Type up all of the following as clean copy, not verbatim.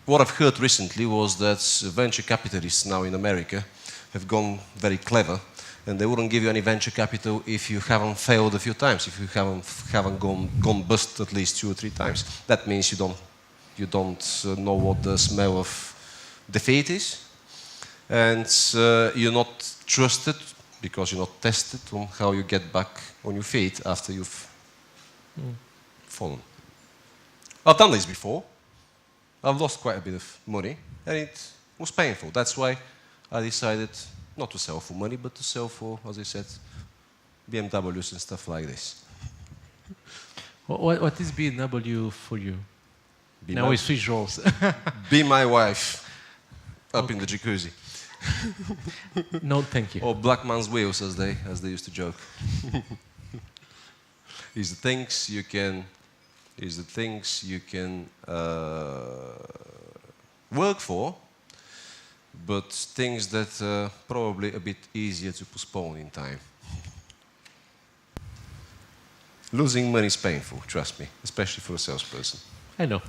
what I've heard recently was that venture capitalists now in America have gone very clever, and they wouldn't give you any venture capital if you haven't failed a few times, if you haven't gone bust at least 2 or 3 times. That means you don't know what the smell of defeat is, and you're not trusted because you're not tested on how you get back on your feet after you've fallen. I've done this before. I've lost quite a bit of money, and it was painful. That's why I decided not to sell for money, but to sell for, as I said, BMWs and stuff like this. What is BMW for you? Now we switch roles. Be my wife, up in the jacuzzi. No, thank you. Or black man's wheels, as they used to joke. Is the things you can work for, but things that are probably a bit easier to postpone in time. Losing money is painful, trust me, especially for a salesperson. I know.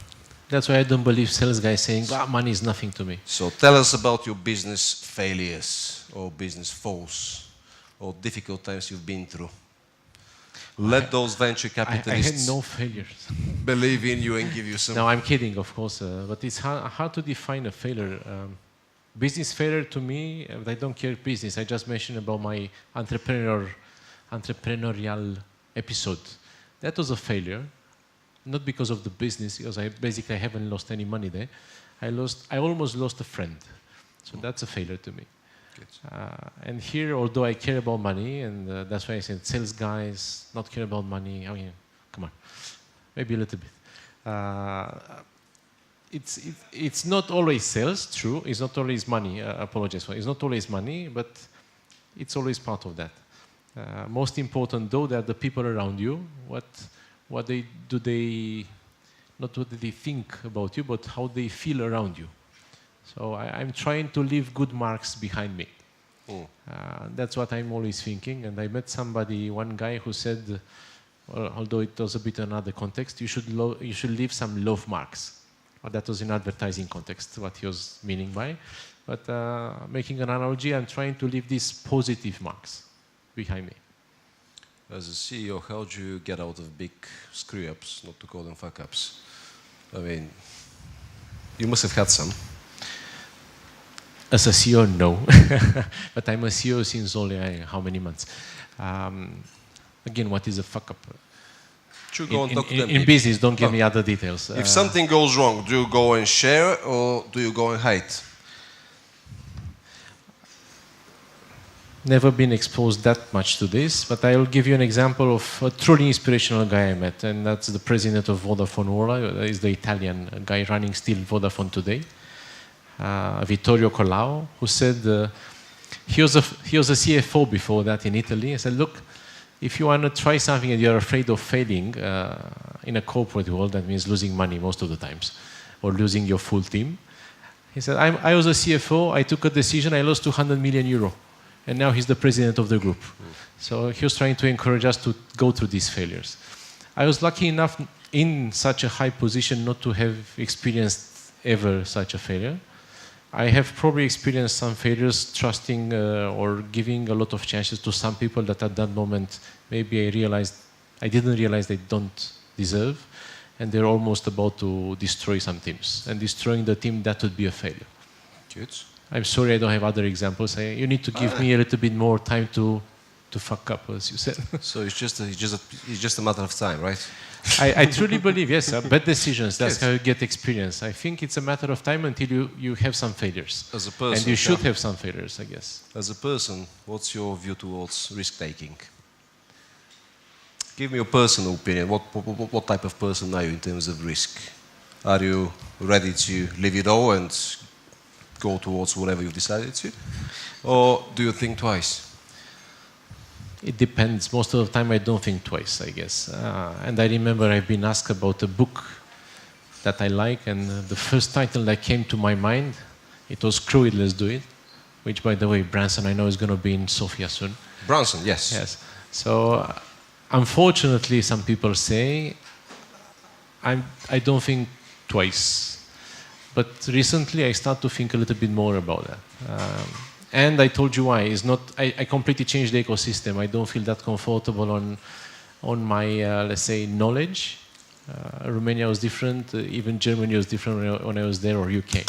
That's why I don't believe sales guys saying, money is nothing to me. So tell us about your business failures, or business falls, or difficult times you've been through. Let those venture capitalists I had no failures. believe in you and give you some... No, I'm kidding, of course. But it's hard to define a failure. Business failure to me, I don't care business. I just mentioned about my entrepreneurial episode. That was a failure. Not because of the business, because I haven't lost any money there. I almost lost a friend. So that's a failure to me. And here, although I care about money, and that's why I said sales guys not care about money. I mean, come on, maybe a little bit. It's not always sales, true. It's not always money. Apologize for it. It's not always money, but it's always part of that. Most important, though, that the people around you, not what they think about you, but how they feel around you. So I'm trying to leave good marks behind me. That's what I'm always thinking. And I met one guy who said, although it was a bit another context, you should leave some love marks. Or that was in advertising context, what he was meaning by. But making an analogy, I'm trying to leave these positive marks behind me. As a CEO, how do you get out of big screw-ups, not to call them fuck-ups? I mean, you must have had some. As a CEO, no. But I'm a CEO since only how many months? Again, what is a fuck-up? In business, don't give me other details. If something goes wrong, do you go and share or do you go and hide? Never been exposed that much to this, but I will give you an example of a truly inspirational guy I met, and that's the president of Vodafone World. Is the Italian guy running still Vodafone today, Vittorio Colao, who said he was a CFO before that in Italy. He said, look, if you want to try something and you're afraid of failing in a corporate world, that means losing money most of the times, or losing your full team. He said, I was a CFO, I took a decision, I lost 200 million euro. And now he's the president of the group. So he was trying to encourage us to go through these failures. I was lucky enough in such a high position not to have experienced ever such a failure. I have probably experienced some failures trusting or giving a lot of chances to some people that at that moment maybe I didn't realize they don't deserve, and they're almost about to destroy some teams. And destroying the team, that would be a failure. Good. I'm sorry I don't have other examples. You need to give me a little bit more time to fuck up, as you said. So it's just a matter of time, right? I truly believe, yes, bad decisions, that's how you get experience. I think it's a matter of time until you have some failures. As a person, and you should have some failures, I guess. As a person, what's your view towards risk-taking? Give me your personal opinion. What type of person are you in terms of risk? Are you ready to leave it all and go towards whatever you've decided to? Or do you think twice? It depends. Most of the time I don't think twice, I guess. And I remember I've been asked about a book that I like, and the first title that came to my mind, it was Screw It, Let's Do It, which, by the way, Branson, I know, is going to be in Sofia soon. Branson, yes. Yes. So, unfortunately, some people say, I don't think twice. But recently I start to think a little bit more about that. And I told you why. It's not, I completely changed the ecosystem. I don't feel that comfortable on my, let's say, knowledge. Romania was different, even Germany was different when I was there, or UK.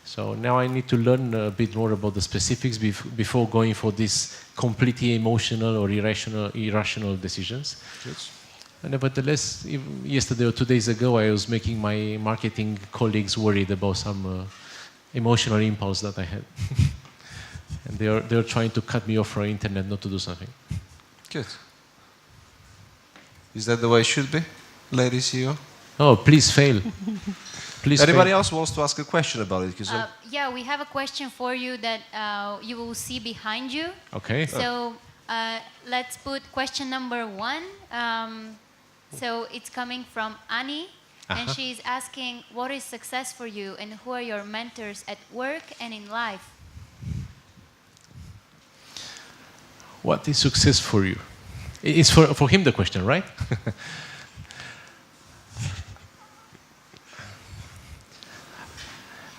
So now I need to learn a bit more about the specifics before going for these completely emotional or irrational decisions. Good. Nevertheless, yesterday or 2 days ago, I was making my marketing colleagues worried about some emotional impulse that I had. And they're trying to cut me off from the internet not to do something. Good. Is that the way it should be, lady CEO? Oh, please fail. Please Anybody fail. else wants to ask a question about it? Yeah, we have a question for you that you will see behind you. Okay. So let's put question number 1. So it's coming from Annie, and she's asking, what is success for you and who are your mentors at work and in life? What is success for you? It's for him the question, right?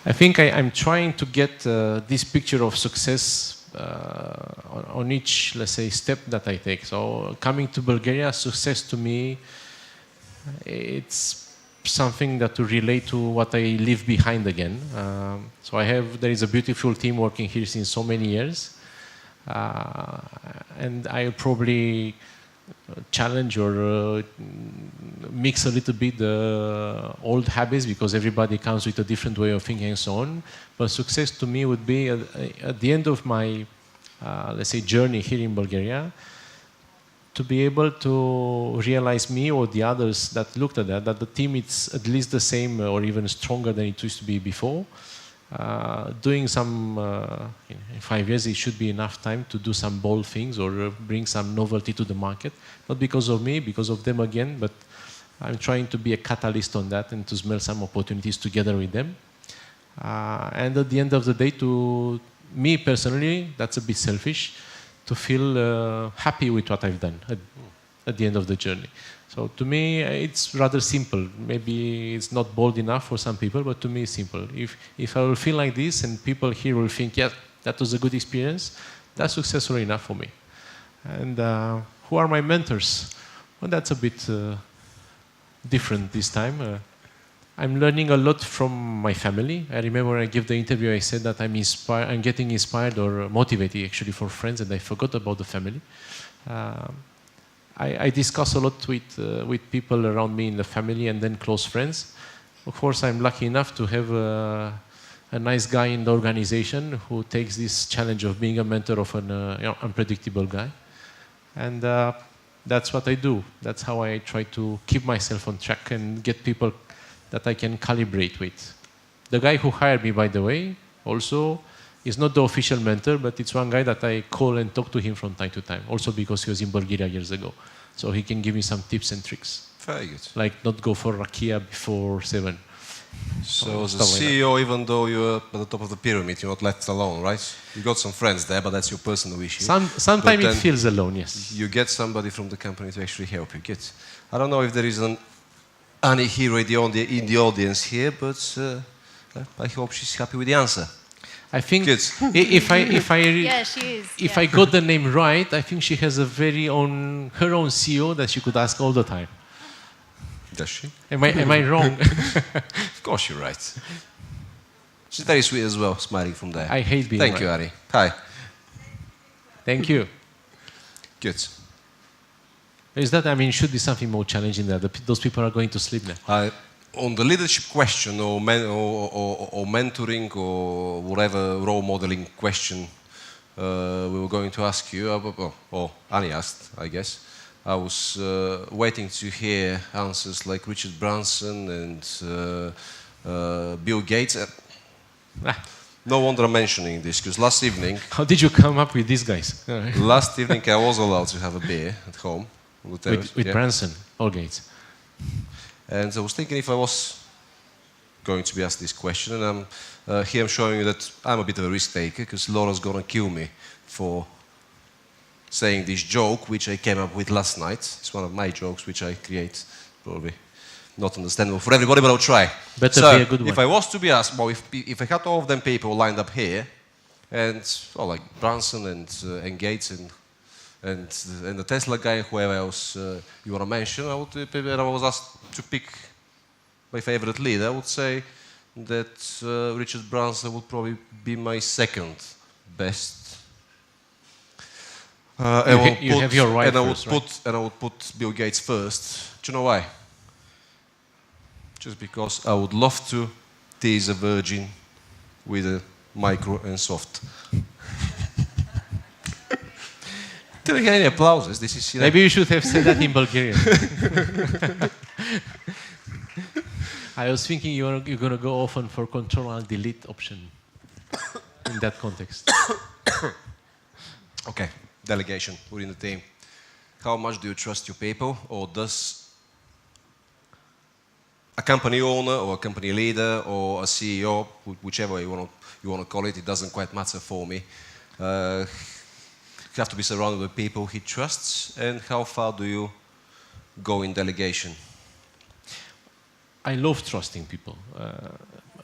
I think I'm trying to get this picture of success on each, let's say, step that I take. So coming to Bulgaria, success to me, it's something that to relate to what I leave behind again. So there is a beautiful team working here since so many years. And I'll probably challenge or mix a little bit the old habits, because everybody comes with a different way of thinking and so on. But success to me would be at the end of my, let's say, journey here in Bulgaria, to be able to realize me or the others that looked at that the team is at least the same or even stronger than it used to be before. Doing some, in 5 years, it should be enough time to do some bold things or bring some novelty to the market. Not because of me, because of them again, but I'm trying to be a catalyst on that and to smell some opportunities together with them. And at the end of the day, to me personally, that's a bit selfish, to feel happy with what I've done at the end of the journey. So to me, it's rather simple. Maybe it's not bold enough for some people, but to me it's simple. If I will feel like this and people here will think, yeah, that was a good experience, that's successful enough for me. And who are my mentors? Well, that's a bit different this time. I'm learning a lot from my family. I remember when I gave the interview, I said that I'm getting inspired or motivated actually for friends, and I forgot about the family. I discuss a lot with people around me in the family and then close friends. Of course, I'm lucky enough to have a nice guy in the organization who takes this challenge of being a mentor of an unpredictable guy. And that's what I do. That's how I try to keep myself on track and get people that I can calibrate with. The guy who hired me, by the way, also is not the official mentor, but it's one guy that I call and talk to him from time to time, also because he was in Bulgaria years ago. So he can give me some tips and tricks. Very good. Like not go for rakia before 7. So as a CEO, even though you're at the top of the pyramid, you're not left alone, right? You got some friends there, but that's your personal issue. Sometimes it feels alone, yes. You get somebody from the company to actually help you. Good. I don't know if there is an Annie here in the audience here, but I hope she's happy with the answer. I think Good. Yeah, she is. If I got the name right, I think she has her own CEO that she could ask all the time. Does she? Am I wrong? Of course you're right. She's very sweet as well, smiling from there. I hate being Thank you, right. Annie. Hi. Thank you. Good. Is that, I mean, should be something more challenging that those people are going to sleep now. On the leadership question or mentoring or whatever role modeling question we were going to ask you, or Annie asked, I guess, I was waiting to hear answers like Richard Branson and Bill Gates. No wonder I'm mentioning this, because last evening... How did you come up with these guys? Last evening I was allowed to have a beer at home. With Branson or Gates? And I was thinking if I was going to be asked this question, and here I'm showing you that I'm a bit of a risk taker, because Laura's gonna kill me for saying this joke, which I came up with last night. It's one of my jokes, which I create probably not understandable for everybody, but I'll try. Better so be a good one. if I was to be asked, well, if I had all of them people lined up here, and like Branson and Gates and the Tesla guy, whoever else you want to mention, and I was asked to pick my favorite leader, I would say that Richard Branson would probably be my second best. You have your right first, right? And I would put Bill Gates first. Do you know why? Just because I would love to tease a virgin with a micro and soft. Didn't get any applauses. This is, Maybe you should have said that in Bulgarian. I was thinking you're going to go often for Control-Alt-Delete option in that context. Okay, delegation within the team. How much do you trust your people, or does a company owner or a company leader or a CEO, whichever you want to call it, it doesn't quite matter for me, have to be surrounded with people he trusts, and how far do you go in delegation? I love trusting people.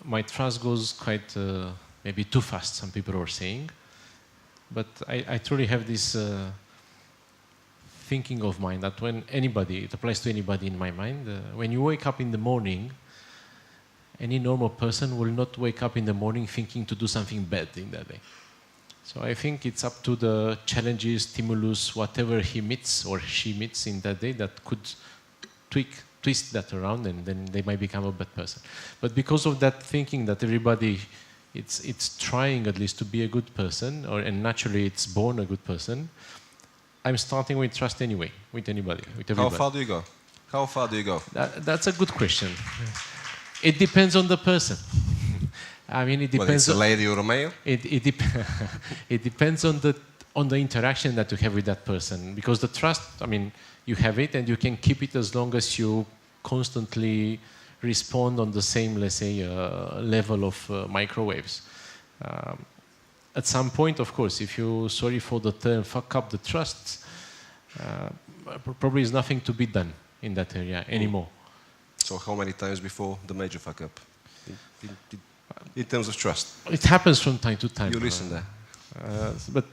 My trust goes quite maybe too fast, some people are saying. But I truly have this thinking of mine that when anybody, it applies to anybody in my mind, when you wake up in the morning, any normal person will not wake up in the morning thinking to do something bad in that day. So I think it's up to the challenges, stimulus, whatever he meets or she meets in that day that could twist that around, and then they might become a bad person. But because of that thinking that everybody, it's trying at least to be a good person, and naturally it's born a good person, I'm starting with trust anyway, with anybody, with everybody. How far do you go? How far do you go? That's a good question. It depends on the person. I mean, it depends. Whether it's a lady or a male? It depends on the interaction that you have with that person, because the trust, I mean, you have it and you can keep it as long as you constantly respond on the same, let's say, level of microwaves. At some point, of course, if you, sorry for the term, fuck up the trust, probably is nothing to be done in that area anymore. So how many times before the major fuck up? In terms of trust? It happens from time to time. You listen there. But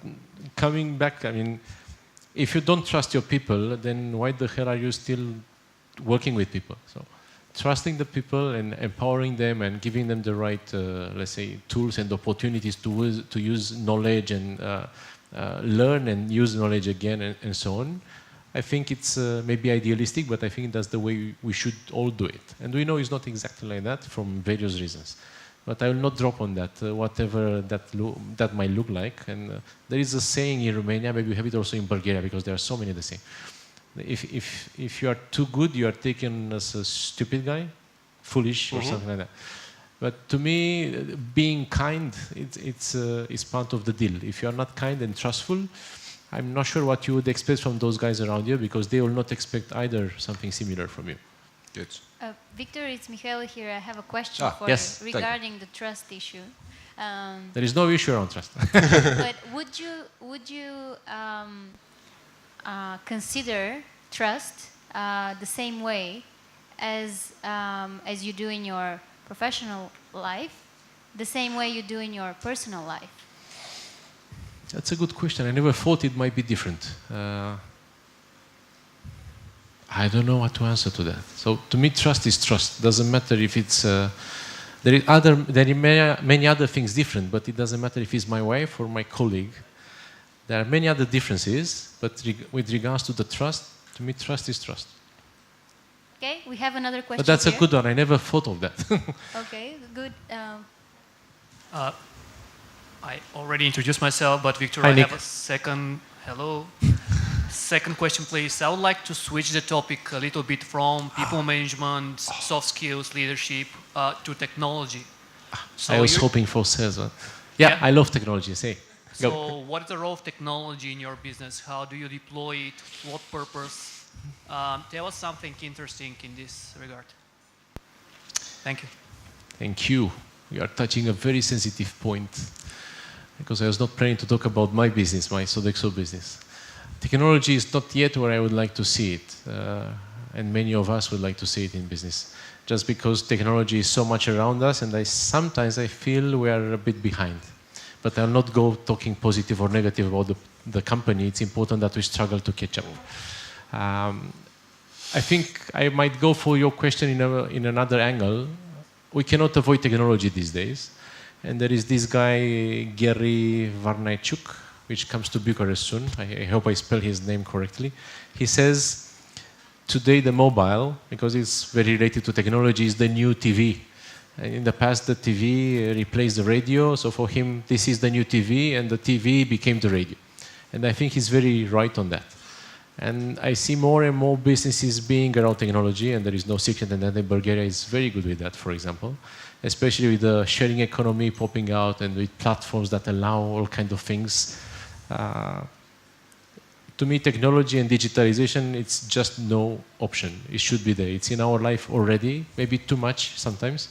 coming back, I mean, if you don't trust your people, then why the hell are you still working with people? So trusting the people and empowering them and giving them the right, let's say, tools and opportunities to use knowledge and learn and use knowledge again and so on. I think it's maybe idealistic, but I think that's the way we should all do it. And we know it's not exactly like that from various reasons. But I will not drop on that, whatever that might look like. And there is a saying in Romania, maybe you have it also in Bulgaria, because there are so many the same. If you are too good, you are taken as a stupid guy, foolish or something like that. But to me, being kind, it's part of the deal. If you are not kind and trustful, I'm not sure what you would expect from those guys around you, because they will not expect either something similar from you. Good. Victor, it's Michaela here. I have a question for yes, you regarding the trust issue. There is no issue around trust. But would you consider trust the same way as you do in your professional life, the same way you do in your personal life? That's a good question. I never thought it might be different. I don't know what to answer to that. So to me, trust is trust. Doesn't matter if it's there are many other things different, but it doesn't matter if it's my wife or my colleague. There are many other differences, but with regards to the trust, to me, trust is trust. Okay, we have another question. But that's here. a good one. I never thought of that. Okay, good. I already introduced myself, but Victor, Hi, I Nick. have a second. Hello. Second question, please. I would like to switch the topic a little bit from people management, soft skills, leadership, to technology. So I was hoping for sales. But yeah, I love technology. Say. Go. So what is the role of technology in your business? How do you deploy it? What purpose? Tell us something interesting in this regard. Thank you. Thank you. You are touching a very sensitive point, because I was not planning to talk about my business, my Sodexo business. Technology is not yet where I would like to see it. and many of us would like to see it in business. Just because technology is so much around us, and sometimes I feel we are a bit behind. But I'll not go talking positive or negative about the company. It's important that we struggle to catch up. I think I might go for your question in another angle. We cannot avoid technology these days. And there is this guy, Gary Varnaychuk, which comes to Bucharest soon. I hope I spell his name correctly. He says, today the mobile, because it's very related to technology, is the new TV. And in the past, the TV replaced the radio. So for him, this is the new TV, and the TV became the radio. And I think he's very right on that. And I see more and more businesses being around technology, and there is no secret in that. Bulgaria is very good with that, for example, especially with the sharing economy popping out and with platforms that allow all kinds of things. To me, technology and digitalization, it's just no option. It should be there. It's in our life already, maybe too much sometimes,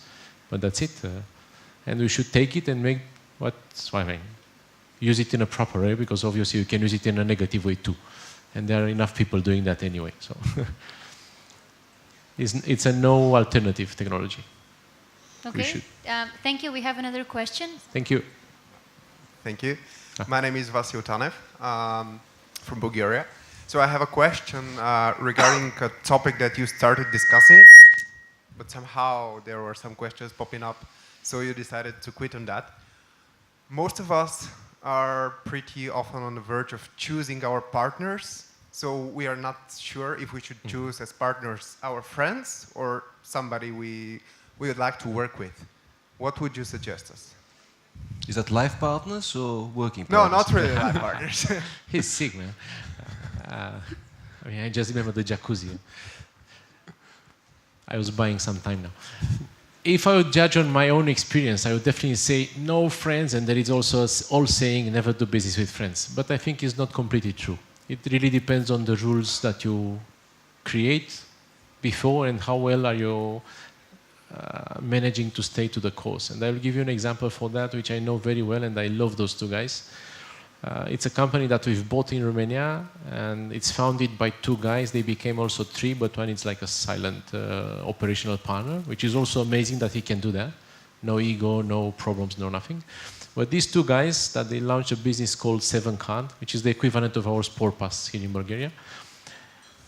but that's it. And we should take it and make use it in a proper way, because obviously you can use it in a negative way too. And there are enough people doing that anyway. So it's a no alternative technology. Okay. Thank you. We have another question. Thank you. Thank you. My name is Vasil Tanev from Bulgaria. So I have a question regarding a topic that you started discussing, but somehow there were some questions popping up, so you decided to quit on that. Most of us are pretty often on the verge of choosing our partners, so we are not sure if we should choose as partners our friends or somebody we would like to work with. What would you suggest us? Is that life partners or working No, partners? not really life partners. He's sick, man. I just remember the jacuzzi. I was buying some time now. If I would judge on my own experience, I would definitely say no friends, and there is also old saying, never do business with friends. But I think it's not completely true. It really depends on the rules that you create before and how well are you managing to stay to the course. And I will give you an example for that, which I know very well, and I love those two guys. It's a company that we've bought in Romania, and it's founded by two guys. They became also three, but one is like a silent operational partner, which is also amazing that he can do that. No ego, no problems, no nothing. But these two guys, that they launched a business called 7Card, which is the equivalent of our Sport Pass here in Bulgaria.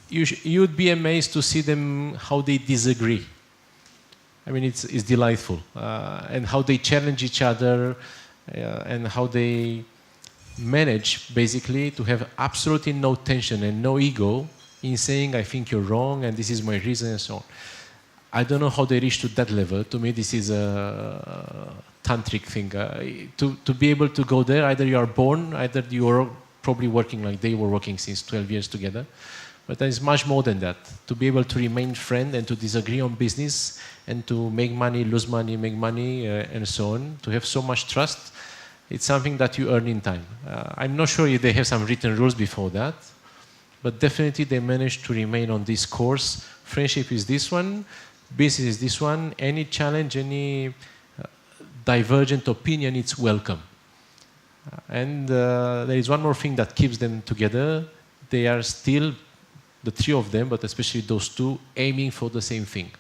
You would be amazed to see them, how they disagree. I mean, it's delightful. And how they challenge each other, and how they manage basically to have absolutely no tension and no ego in saying, I think you're wrong and this is my reason and so on. I don't know how they reach to that level. To me, this is a tantric thing. To be able to go there, either you are born, either you are probably working like they were working since 12 years together. But there's much more than that. To be able to remain friends and to disagree on business and to make money, lose money, make money, and so on. To have so much trust, it's something that you earn in time. I'm not sure if they have some written rules before that, but definitely they managed to remain on this course. Friendship is this one, business is this one. Any challenge, any divergent opinion, it's welcome. And there is one more thing that keeps them together. They are still, the three of them, but especially those two, aiming for the same thing.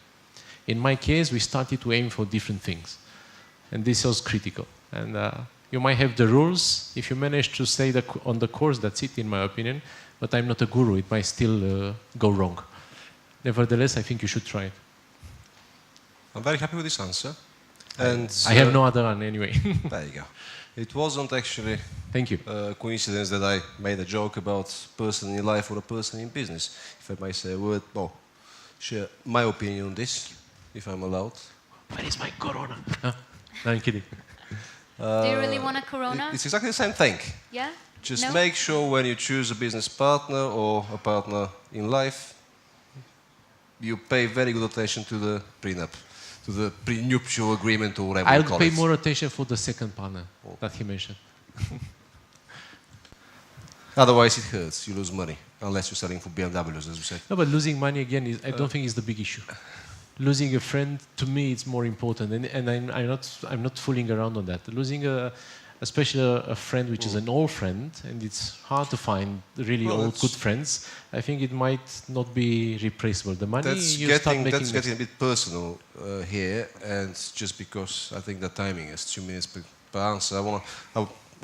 In my case, we started to aim for different things. And this was critical. And you might have the rules. If you manage to stay on the course, that's it, in my opinion. But I'm not a guru. It might still go wrong. Nevertheless, I think you should try it. I'm very happy with this answer. And I have no other one anyway. There you go. It wasn't actually Thank you. a coincidence that I made a joke about person in life or a person in business. If I might say a word, share my opinion on this, if I'm allowed. Where is my Corona? No, I'm kidding. Do you really want a Corona? It's exactly the same thing. Yeah? Just No? make sure when you choose a business partner or a partner in life, you pay very good attention to the prenup, to the prenuptial agreement or whatever you I'll call pay it. more attention for the second partner that he mentioned. Otherwise it hurts, you lose money, unless you're selling for BMWs, as you said. No, but losing money again, I don't think is the big issue. Losing a friend, to me, it's more important, and I'm not fooling around on that. Losing especially a friend which is an old friend, and it's hard to find really old good friends. I think it might not be replaceable. The money That's you start making. that's getting a bit personal here, and just because I think the timing is 2 minutes per answer, I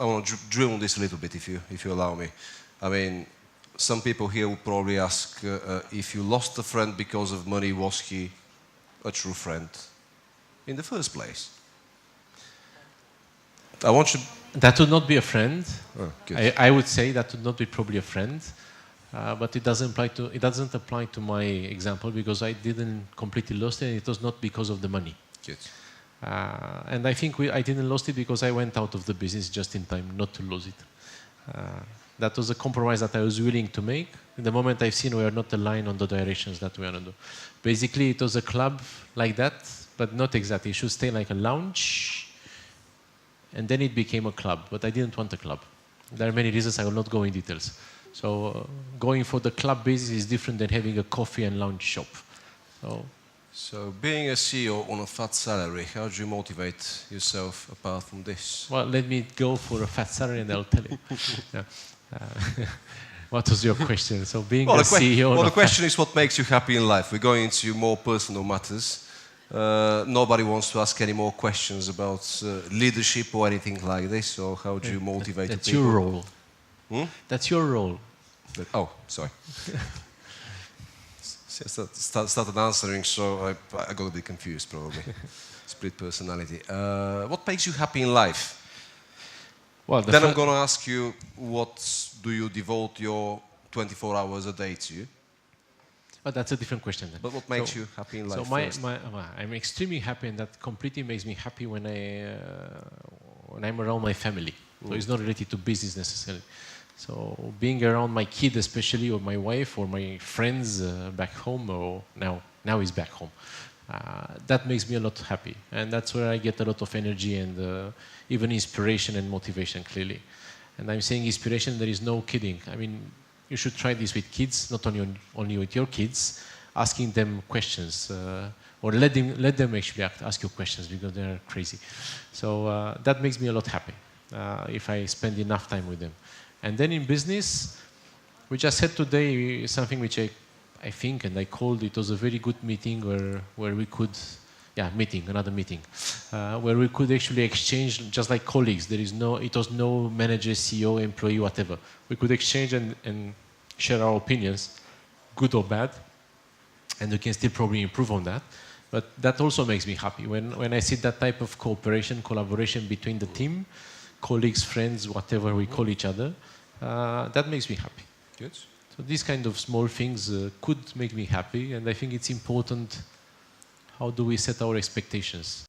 want to drill on this a little bit, if you allow me. I mean, some people here would probably ask if you lost a friend because of money, was he a true friend in the first place? I want you. That would not be a friend. Oh, good. I would say that would not be probably a friend, but it doesn't apply to my example because I didn't completely lost it, and it was not because of the money. Good. And I think I didn't lose it because I went out of the business just in time not to lose it. That was a compromise that I was willing to make. In the moment I've seen we are not aligned on the directions that we want to do. Basically, it was a club like that, but not exactly. It should stay like a lounge. And then it became a club, but I didn't want a club. There are many reasons, I will not go in details. So going for the club basis is different than having a coffee and lounge shop. So being a CEO on a fat salary, how do you motivate yourself apart from this? Well, let me go for a fat salary and I'll tell you. Yeah. What was your question? So being a CEO... Well, the question is what makes you happy in life. We're going into more personal matters. Nobody wants to ask any more questions about leadership or anything like this. So how do you motivate That's people? your role. Hmm? That's your role. Oh, sorry. Started answering, so I got a bit confused probably. Split personality. What makes you happy in life? Well, then I'm going to ask you, what do you devote your 24 hours a day to? But that's a different question then. But what makes you happy in life first? I'm extremely happy, and that completely makes me happy when I'm around my family. So it's not related to business necessarily. So being around my kid especially, or my wife, or my friends back home, or now he's back home, that makes me a lot happy. And that's where I get a lot of energy and even inspiration and motivation, clearly. And I'm saying inspiration, there is no kidding. I mean, you should try this with kids, not only with your kids, asking them questions, or let them actually ask you questions because they're crazy. So that makes me a lot happy if I spend enough time with them. And then in business, we just had today something which I think, and I called it was a very good meeting where we could, another meeting, where we could actually exchange just like colleagues. It was no manager, CEO, employee, whatever. We could exchange and share our opinions, good or bad, and we can still probably improve on that. But that also makes me happy when I see that type of cooperation, collaboration between the team, colleagues, friends, whatever we call each other. That makes me happy. Good. So these kind of small things could make me happy, and I think it's important. How do we set our expectations?